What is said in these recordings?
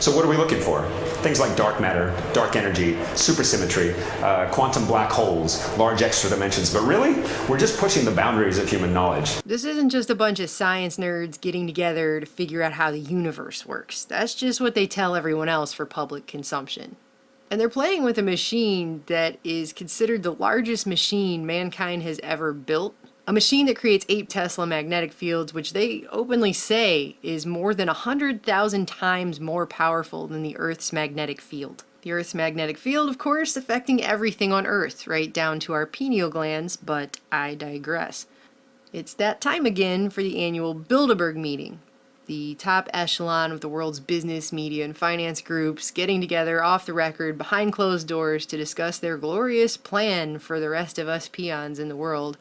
So what are we looking for? Things like dark matter, dark energy, supersymmetry, quantum black holes, large extra dimensions. But really, we're just pushing the boundaries of human knowledge. This isn't just a bunch of science nerds getting together to figure out how the universe works. That's just what they tell everyone else for public consumption. And they're playing with a machine that is considered the largest machine mankind has ever built. A machine that creates 8 Tesla magnetic fields, which they openly say is more than 100,000 times more powerful than the Earth's magnetic field. The Earth's magnetic field, of course, affecting everything on Earth, right down to our pineal glands, but I digress. It's that time again for the annual Bilderberg meeting. The top echelon of the world's business, media, and finance groups getting together off the record behind closed doors to discuss their glorious plan for the rest of us peons in the world.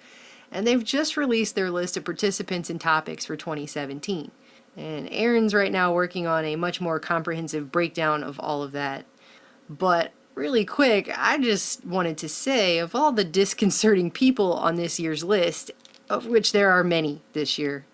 And they've just released their list of participants and topics for 2017. And Aaron's right now working on a much more comprehensive breakdown of all of that. But really quick, I just wanted to say, of all the disconcerting people on this year's list, of which there are many this year,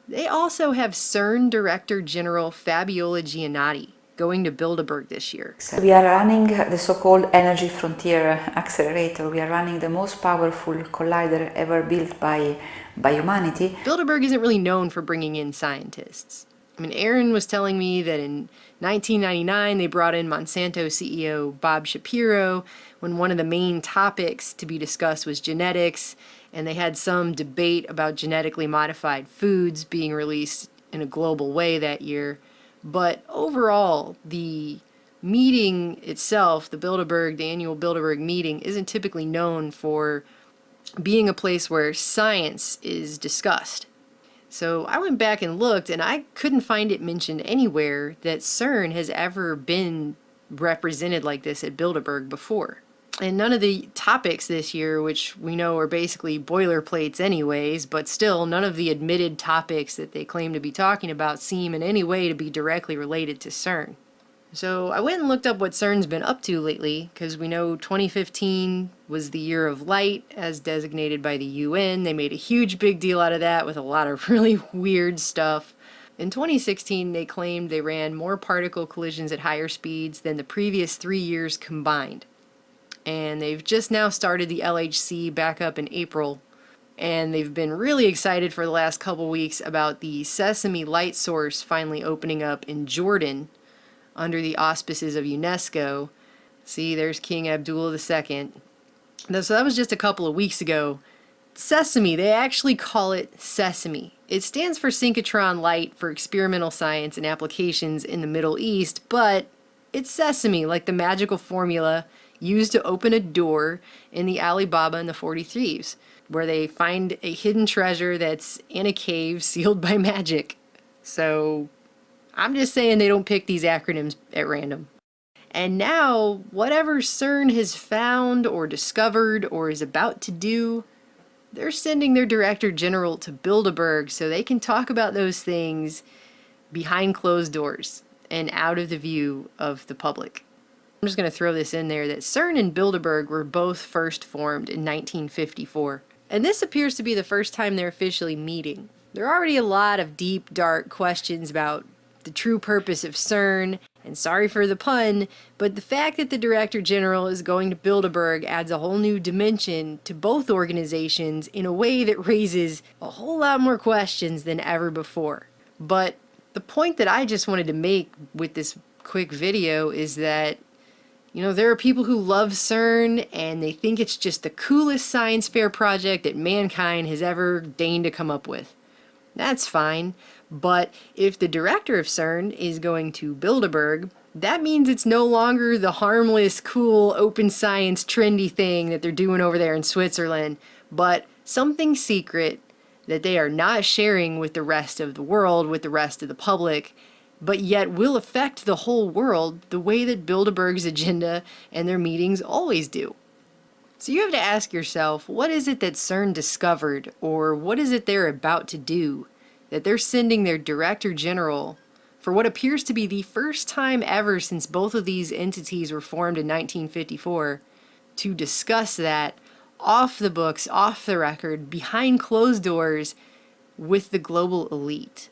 they also have CERN Director General Fabiola Gianotti going to Bilderberg this year. We are running the so-called Energy Frontier Accelerator. We are running the most powerful collider ever built by humanity. Bilderberg isn't really known for bringing in scientists. I mean, Aaron was telling me that in 1999 they brought in Monsanto CEO Bob Shapiro when one of the main topics to be discussed was genetics, and they had some debate about genetically modified foods being released in a global way that year. But overall, the meeting itself, the annual Bilderberg meeting, isn't typically known for being a place where science is discussed. So I went back and looked, and I couldn't find it mentioned anywhere that CERN has ever been represented like this at Bilderberg before. And none of the topics this year, which we know are basically boilerplates anyways, but still none of the admitted topics that they claim to be talking about seem in any way to be directly related to CERN. So I went and looked up what CERN's been up to lately, because we know 2015 was the year of light as designated by the UN. They made a huge big deal out of that with a lot of really weird stuff. In 2016, they claimed they ran more particle collisions at higher speeds than the previous 3 years combined. And they've just now started the LHC back up in April, and they've been really excited for the last couple weeks about the Sesame light source finally opening up in Jordan under the auspices of UNESCO. See, there's King Abdullah II. So that was just a couple of weeks ago. Sesame, they actually call it Sesame. It stands for synchrotron light for experimental science and applications in the Middle East, but it's sesame, like the magical formula used to open a door in the Alibaba and the 40 Thieves, where they find a hidden treasure that's in a cave sealed by magic. So I'm just saying they don't pick these acronyms at random. And now, whatever CERN has found or discovered or is about to do, they're sending their Director General to Bilderberg so they can talk about those things behind closed doors and out of the view of the public. I'm just going to throw this in there that CERN and Bilderberg were both first formed in 1954. And this appears to be the first time they're officially meeting. There are already a lot of deep, dark questions about the true purpose of CERN, and sorry for the pun, but the fact that the Director General is going to Bilderberg adds a whole new dimension to both organizations in a way that raises a whole lot more questions than ever before. But the point that I just wanted to make with this quick video is that, you know, there are people who love CERN and they think it's just the coolest science fair project that mankind has ever deigned to come up with. That's fine, but if the director of CERN is going to Bilderberg, that means it's no longer the harmless, cool, open science, trendy thing that they're doing over there in Switzerland, but something secret that they are not sharing with the rest of the world, with the rest of the public, but yet will affect the whole world the way that Bilderberg's agenda and their meetings always do. So you have to ask yourself, what is it that CERN discovered, or what is it they're about to do, that they're sending their Director General for what appears to be the first time ever since both of these entities were formed in 1954 to discuss that off the books, off the record, behind closed doors with the global elite.